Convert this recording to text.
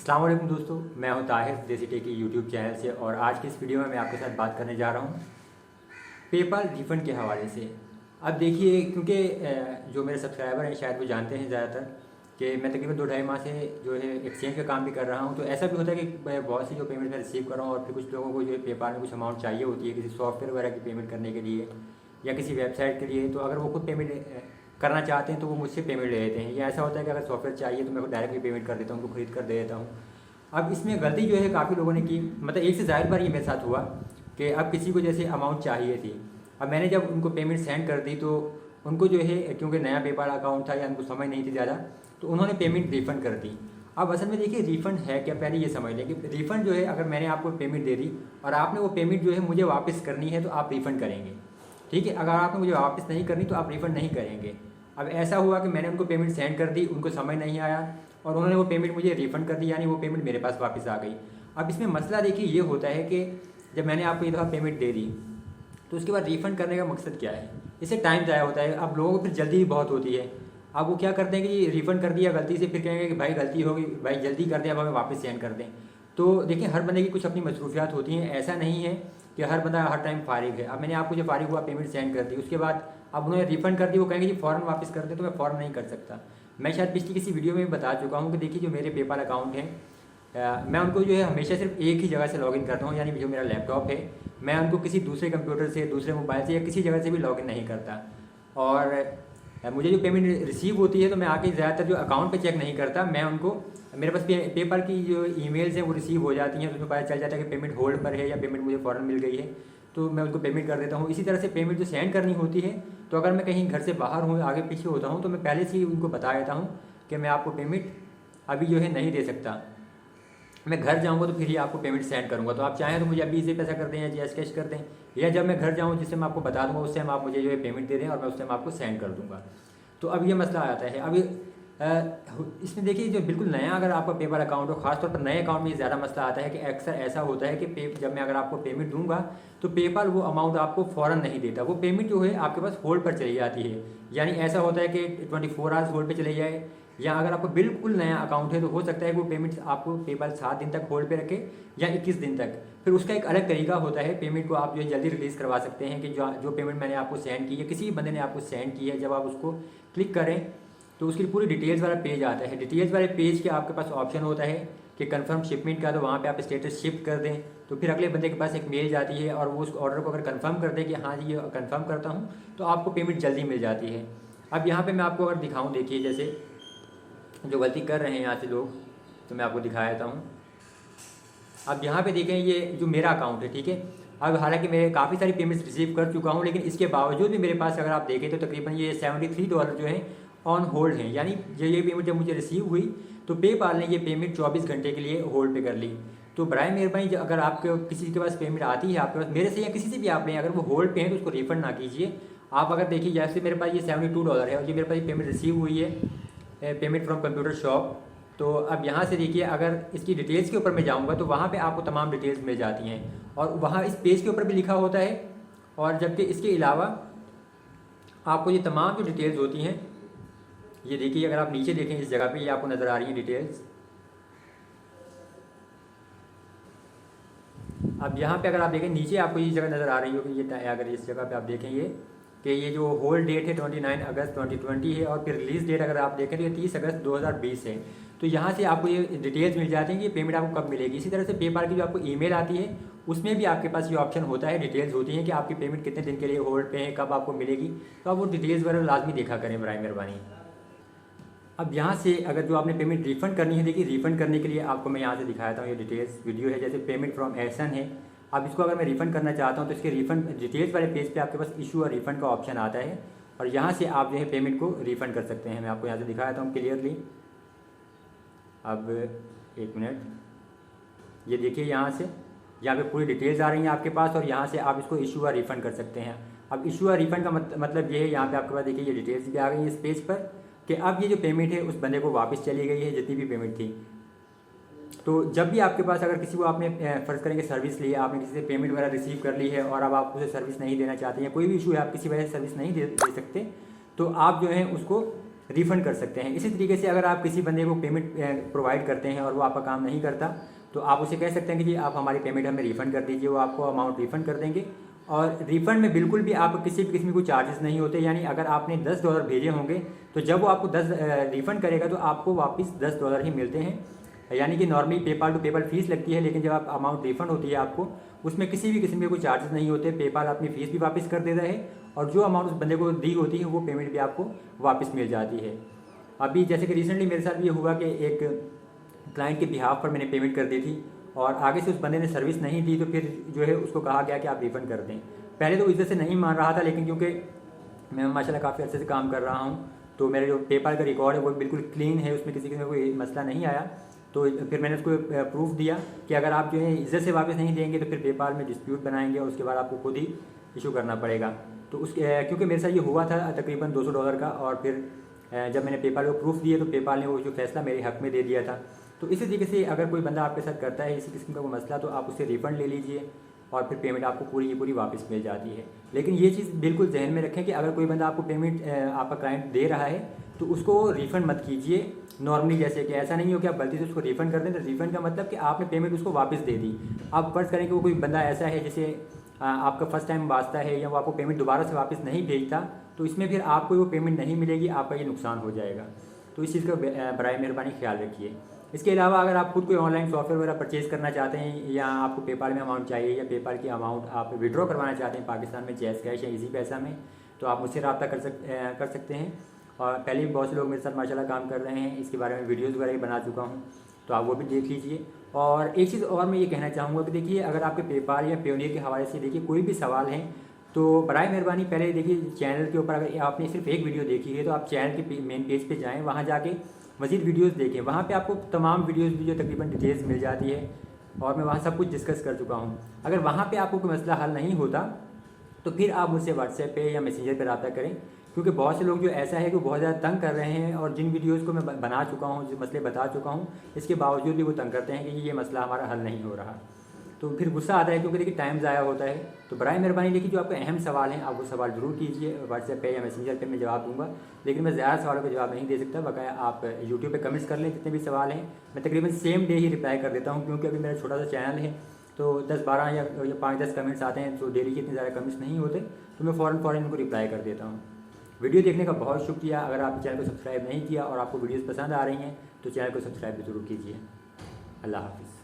अस्सलाम वालेकुम दोस्तों, मैं हूं ताहिर देसी टेक की यूट्यूब चैनल से। और आज की इस वीडियो में मैं आपके साथ बात करने जा रहा हूं पेपाल रिफ़ंड के हवाले से। अब देखिए, क्योंकि जो मेरे सब्सक्राइबर हैं शायद वो जानते हैं ज़्यादातर कि मैं तकरीबन 2-2.5 माह से जो है एक्सचेंज का काम भी कर रहा हूं। तो ऐसा भी होता है कि मैं बहुत सी जो पेमेंट मैं रिसीव कर रहा हूँ और फिर कुछ लोगों को जो है पेपाल में कुछ अमाउंट चाहिए होती है किसी सॉफ्टवेयर वगैरह की पेमेंट करने के लिए या किसी वेबसाइट के लिए। तो अगर वो खुद पेमेंट करना चाहते हैं तो वो मुझसे पेमेंट ले लेते हैं, या ऐसा होता है कि अगर सॉफ्टवेयर चाहिए तो मैं को डायरेक्टली पेमेंट कर देता हूँ, उनको खरीद कर दे देता हूँ। अब इसमें गलती जो है काफ़ी लोगों ने की, मतलब एक से ज़्यादा बार ये मेरे साथ हुआ कि अब किसी को जैसे अमाउंट चाहिए थी, अब मैंने जब उनको पेमेंट सेंड कर दी तो उनको जो है, क्योंकि नया पेपाल अकाउंट था या उनको समझ नहीं थी ज़्यादा, तो उन्होंने पेमेंट रिफ़ंड कर दी। अब असल में देखिए रिफ़ंड है क्या, पहले ये समझ लें कि रिफ़ंड जो है, अगर मैंने आपको पेमेंट दे दी और आपने वो पेमेंट जो है मुझे वापस करनी है तो आप रिफ़ंड करेंगे, ठीक है। अगर आपने मुझे वापस नहीं करनी तो आप रिफ़ंड नहीं करेंगे। अब ऐसा हुआ कि मैंने उनको पेमेंट सेंड कर दी, उनको समझ नहीं आया और उन्होंने वो पेमेंट मुझे रिफ़ंड कर दी, यानी वो पेमेंट मेरे पास वापस आ गई। अब इसमें मसला देखिए ये होता है कि जब मैंने आपको ये दफ़ा पेमेंट दे दी तो उसके बाद रिफ़ंड करने का मकसद क्या है, इससे टाइम ज़ाया होता है। अब लोगों को फिर जल्दी भी बहुत होती है। अब वो क्या करते हैं कि रिफ़ंड कर दिया गलती से, फिर कहेंगे कि भाई गलती होगी, भाई जल्दी कर दें, अब हमें वापस सेंड कर दें। तो देखिए हर बंदे की कुछ अपनी मसरूफियात होती हैं, ऐसा नहीं है कि हर बंदा हर टाइम फ़ारिग है। अब मैंने आपको जो फ़ारिग हुआ पेमेंट सेंड कर दी, उसके बाद अब उन्होंने रिफ़ंड कर दी, वो कहेंगे जी फ़ौरन वापस कर दे, तो मैं फ़ौरन नहीं कर सकता। मैं शायद पिछली किसी वीडियो में भी बता चुका हूँ कि देखिए जो मेरे पेपाल अकाउंट हैं, मैं उनको जो है हमेशा सिर्फ एक ही जगह से लॉगिन करता हूँ, यानी जो मेरा लैपटॉप है मैं उनको किसी दूसरे कंप्यूटर से, दूसरे मोबाइल से या किसी जगह से भी लॉगिन नहीं करता। और मुझे जो पेमेंट रिसीव होती है तो मैं आके ज़्यादातर जो अकाउंट पे चेक नहीं करता, मैं उनको, मेरे पास पेपाल की जो ईमेल्स हैं वो रिसीव हो जाती हैं, तो उसमें पता चल जाता है कि पेमेंट होल्ड पर है या पेमेंट मुझे फ़ौरन मिल गई है, तो मैं उनको पेमेंट कर देता हूँ। इसी तरह से पेमेंट जो सेंड करनी होती है, तो अगर मैं कहीं घर से बाहर हूँ, आगे पीछे होता हूँ, तो मैं पहले से ही उनको बता देता हूँ कि मैं आपको पेमेंट अभी जो है नहीं दे सकता, मैं घर जाऊँगा तो फिर ही आपको पेमेंट सेंड करूँगा। तो आप चाहें तो मुझे अभी इसे पैसा कर दें या जैस कैश कर दें, या जब मैं घर जाऊँ जिससे मैं आपको बता दूँगा उस टाइम आप मुझे जो है पेमेंट दे दें और मैं उस टाइम आपको सेंड कर दूँगा। तो अब ये मसला आता है। अब इसमें देखिए जो बिल्कुल नया अगर आपका पेपाल अकाउंट हो, खासतौर पर नए अकाउंट में ये ज़्यादा मसला आता है कि अक्सर ऐसा होता है कि जब मैं अगर आपको पेमेंट दूंगा तो पेपाल वो अमाउंट आपको फ़ौरन नहीं देता, वो पेमेंट जो है आपके पास होल्ड पर चली जाती है। यानी ऐसा होता है कि 24 आवर्स होल्ड पर चले जाए, या अगर आपको बिल्कुल नया अकाउंट है तो हो सकता है कि वो पेमेंट आपको पेपाल 7 दिन तक होल्ड पे रखे या 21 दिन तक। फिर उसका एक अलग तरीका होता है, पेमेंट को आप जो है जल्दी रिलीज़ करवा सकते हैं कि जो पेमेंट मैंने आपको सेंड की है, किसी भी बंदे ने आपको सेंड की है, जब आप उसको क्लिक करें तो उसकी पूरी डिटेल्स वाला पेज आता है। डिटेल्स वाले पेज के आपके पास ऑप्शन होता है कि कंफर्म शिपमेंट का, तो वहाँ पे आप स्टेटस शिफ्ट कर दें, तो फिर अगले बंदे के पास एक मेल जाती है और वो उस ऑर्डर को अगर कंफर्म कर दे कि हाँ जी ये कंफर्म करता हूँ, तो आपको पेमेंट जल्दी मिल जाती है। अब यहाँ पे मैं आपको अगर दिखाऊँ, देखिए जैसे जो गलती कर रहे हैं यहाँ से लोग, तो मैं आपको दिखा देता हूँ। अब यहाँ पे देखें ये जो मेरा अकाउंट है, ठीक है। अब हालांकि मैं काफ़ी सारी पेमेंट्स रिसीव कर चुका हूँ, लेकिन इसके बावजूद भी मेरे पास अगर आप देखें तो तकरीबन ये $73 जो है ऑन होल्ड हैं। यानी ये पेमेंट जब मुझे रिसीव हुई तो पेपाल ने ये पेमेंट 24 घंटे के लिए होल्ड पे कर ली। तो बराए मेहरबानी अगर आपके किसी के पास पेमेंट आती है, आपके पास मेरे से या किसी से भी आप लें, अगर वो होल्ड पे हैं तो उसको रिफ़ंड ना कीजिए। आप अगर देखिए जैसे मेरे पास ये $72 है और ये मेरे पास ये पेमेंट रिसीव हुई है, पेमेंट फ्रॉम कंप्यूटर शॉप। तो अब यहाँ से देखिए अगर इसकी डिटेल्स के ऊपर मैं जाऊँगा तो वहाँ पे आपको तमाम डिटेल्स मिल जाती हैं और वहाँ इस पेज के ऊपर भी लिखा होता है। और जबकि इसके अलावा आपको ये तमाम जो डिटेल्स होती हैं, ये देखिए अगर आप नीचे देखें इस जगह पे, ये आपको नज़र आ रही है डिटेल्स। अब यहाँ पे अगर आप देखें नीचे आपको ये जगह नज़र आ रही होगी, ये अगर इस जगह पे आप देखें ये कि ये जो होल्ड डेट है 29 अगस्त 2020 है और फिर रिलीज़ डेट अगर आप देखें तो ये 30 अगस्त 2020 है। तो यहाँ से आपको ये डिटेल्स मिल जाती हैं कि पेमेंट आपको कब मिलेगी। इसी तरह से पेपाल की जो आपको ईमेल आती है उसमें भी आपके पास ये ऑप्शन होता है, डिटेल्स होती हैं कि आपकी पेमेंट कितने दिन के लिए होल्ड पे है, कब आपको मिलेगी। तो आप वो डिटेल्स वगैरह लाजमी देखा करें बराए मेहरबानी। अब यहाँ से अगर जो आपने पेमेंट रिफ़ंड करनी है, देखिए रिफ़ंड करने के लिए आपको मैं यहाँ से दिखाता हूँ, ये डिटेल्स वीडियो है, जैसे पेमेंट फ्रॉम एहसन है। अब इसको अगर मैं रिफ़ंड करना चाहता हूँ तो इसके रिफ़ंड डिटेल्स वाले पेज पे आपके पास इशू और रिफ़ंड का ऑप्शन आता है और यहाँ से आप जो है पेमेंट को रिफ़ंड कर सकते हैं। मैं आपको यहाँ से दिखा देता हूँ क्लियरली। अब एक मिनट, ये देखिए यहाँ पे पूरी डिटेल्स आ रही हैं आपके पास और यहाँ से आप इसको इशू और रिफ़ंड कर सकते हैं। अब इशू और रिफ़ंड का मतलब ये है, यहाँ पे आपके पास देखिए ये डिटेल्स भी आ गई हैं इस पेज पर कि अब ये जो पेमेंट है उस बंदे को वापस चली गई है, जितनी भी पेमेंट थी। तो जब भी आपके पास अगर किसी को आपने फ़र्ज़ करेंगे सर्विस ली है, आपने किसी से पेमेंट वगैरह रिसीव कर ली है और अब आप उसे सर्विस नहीं देना चाहते हैं, कोई भी इशू है, आप किसी वजह से सर्विस नहीं दे सकते, तो आप जो है उसको रिफ़ंड कर सकते हैं। इसी तरीके से अगर आप किसी बंदे को पेमेंट प्रोवाइड करते हैं और वो आपका काम नहीं करता, तो आप उसे कह सकते हैं कि जी आप हमारी पेमेंट हमें रिफ़ंड कर दीजिए, वो आपको अमाउंट रिफ़ंड कर देंगे। और रिफ़ंड में बिल्कुल भी आप किसी भी किस्म के चार्जेस नहीं होते, यानी अगर आपने $10 भेजे होंगे तो जब वो आपको 10 रिफ़ंड करेगा तो आपको वापस $10 ही मिलते हैं। यानी कि normally PayPal to PayPal fees लगती है, लेकिन जब आप अमाउंट रिफ़ंड होती है आपको, उसमें किसी भी किस्म के कोई चार्जेस नहीं होते। पेपाल अपनी फ़ीस भी वापस कर देता है और जो अमाउंट उस बंदे को दी होती है वो पेमेंट भी आपको वापस मिल जाती है। अभी जैसे कि रिसेंटली मेरे साथ ये हुआ कि एक क्लाइंट के बिहाफ पर मैंने पेमेंट कर दी थी और आगे से उस बंदे ने सर्विस नहीं दी, तो फिर जो है उसको कहा गया कि आप रिफ़ंड कर दें। पहले तो इज्जत से नहीं मान रहा था, लेकिन क्योंकि मैं माशाल्लाह काफ़ी अच्छे से काम कर रहा हूँ, तो मेरा जो पेपाल का रिकॉर्ड है वो बिल्कुल क्लीन है, उसमें किसी किस्म का कोई मसला नहीं आया। तो फिर मैंने उसको प्रूफ दिया कि अगर आप जो है इज्जत से वापस नहीं देंगे तो फिर पेपाल में डिस्प्यूट बनाएंगे और उसके बाद आपको खुद ही इशू करना पड़ेगा। तो उसके क्योंकि मेरे साथ ये हुआ था तकरीबन $200 का, और फिर जब मैंने पेपाल को प्रूफ दिए तो पेपाल ने वो जो फैसला मेरे हक़ में दे दिया था। तो इसी तरीके से अगर कोई बंदा आपके साथ करता है इसी किस्म का कोई मसला, तो आप उससे रिफ़ंड ले लीजिए और फिर पेमेंट आपको पूरी की पूरी वापस मिल जाती है। लेकिन ये चीज़ बिल्कुल जहन में रखें कि अगर कोई बंदा आपको पेमेंट आपका क्लाइंट दे रहा है तो उसको रिफ़ंड मत कीजिए नॉर्मली। जैसे कि ऐसा नहीं हो कि आप गलती से उसको रिफ़ंड कर दें, तो रिफ़ंड का मतलब कि आपने पेमेंट उसको वापस दे दी। आप फ़र्ज़ करें कि वो कोई बंदा ऐसा है जैसे आपका फ़र्स्ट टाइम वास्ता है या वो आपको पेमेंट दोबारा से वापस नहीं भेजता, तो इसमें फिर आपको वो पेमेंट नहीं मिलेगी, आपका ये नुकसान हो जाएगा। तो इस चीज़ का बराए मेहरबानी ख्याल रखिए। इसके अलावा अगर आप खुद कोई ऑनलाइन सॉफ्टवेयर वगैरह परचेज़ करना चाहते हैं या आपको पेपाल में अमाउंट चाहिए या पेपाल की अमाउंट आप विड्रॉ करवाना चाहते हैं पाकिस्तान में जैज़ कैश या इजी पैसा में, तो आप मुझसे रब्ता कर सकते हैं। और पहले भी बहुत से लोग मेरे साथ माशाल्लाह काम कर रहे हैं, इसके बारे में वीडियोज़ वगैरह भी बना चुका हूँ, तो आप वो भी देख लीजिए। और एक चीज़ और मैं ये कहना चाहूँगा कि देखिए अगर आपके पेपाल या पेयोनियर के हवाले से देखिए कोई भी सवाल है, तो बराए मेहरबानी पहले देखिए चैनल के ऊपर अगर आपने सिर्फ एक वीडियो देखी है तो आप चैनल के मेन पेज पे जाएं, वहाँ जाके मज़ीद वीडियोस देखें। वहाँ पे आपको तमाम वीडियोस भी जो तकरीबन डिटेल्स मिल जाती है और मैं वहाँ सब कुछ डिस्कस कर चुका हूँ। अगर वहाँ पे आपको कोई मसला हल नहीं होता तो फिर आप मुझसे व्हाट्सएप पे या मैसेंजर पे रब्ता करें, क्योंकि बहुत से लोग जो ऐसा है कि बहुत ज़्यादा तंग कर रहे हैं और जिन वीडियोज़ को मैं बना चुका हूँ, जो मसले बता चुका हूँ, इसके बावजूद भी वो तंग करते हैं कि ये मसला हमारा हल नहीं हो रहा। तो फिर गुस्सा आता है, क्योंकि देखिए टाइम ज़ाया होता है। तो बराए मेहरबानी देखिए जो आपके अहम सवाल हैं आप वो सवाल ज़रूर कीजिए, व्हाट्सएप पे या मैसेंजर पे मैं जवाब दूंगा, लेकिन मैं ज़्यादा सवालों का जवाब नहीं दे सकता। बकाया आप यूट्यूब पे कमेंट्स कर लें, जितने भी सवाल हैं मैं तकरीबन सेम डे ही रिप्लाई कर देता हूँ, क्योंकि अभी मेरा छोटा सा चैनल है तो 10-12 या 5-10 कमेंट्स आते हैं, तो डेली के इतने ज़्यादा कमेंट्स नहीं होते, तो मैं फ़ौरन इनको रिप्लाई कर देता हूँ। वीडियो देखने का बहुत शुक्रिया। अगर आप चैनल को सब्सक्राइब नहीं किया और आपको वीडियोज़ पसंद आ रही हैं तो चैनल को सब्सक्राइब भी ज़रूर कीजिए। अल्लाह हाफ़िज़।